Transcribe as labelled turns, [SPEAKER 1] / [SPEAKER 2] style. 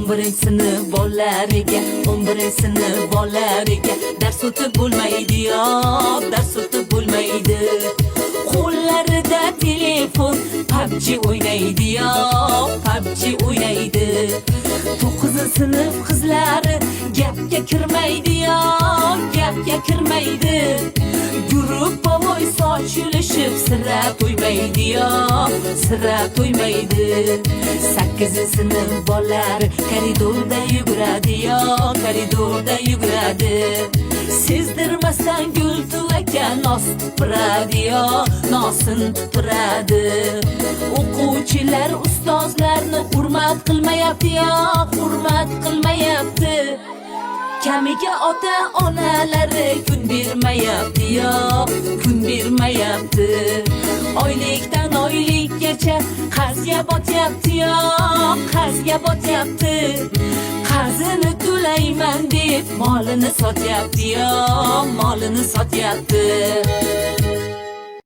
[SPEAKER 1] 11 sinf bolalariga 11 sinf bolalariga dars o'tib bo'lmaydi yo, dars o'tib bo'lmaydi. Qo'llarida telefon PUBG o'ynaydi yo, PUBG o'ynaydi. 9 sinf qizlari gapga kirmaydi yo, gapga kirmaydi. Gruppa voy sochilishib sira to'ymaydi yo, sira to'ymaydi. 8 sinf bolalari koridorda yuguradi yo, koridorda yuguradi. Sezdirmasdan gul tuvaka nos tupuradi yo, nosin tupuradi. O'quvchilar ustozlarni hurmat qilmayapti yo, hurmat qilmayapti. Kamiga ota onalari kun bermayapti yo, kun bermayapti. Oylikdan oylikgacha qarzga botyapti yo, qarzga botyapti. Qarzini to'layman deb molini sotyapti yo, molini sotyapti.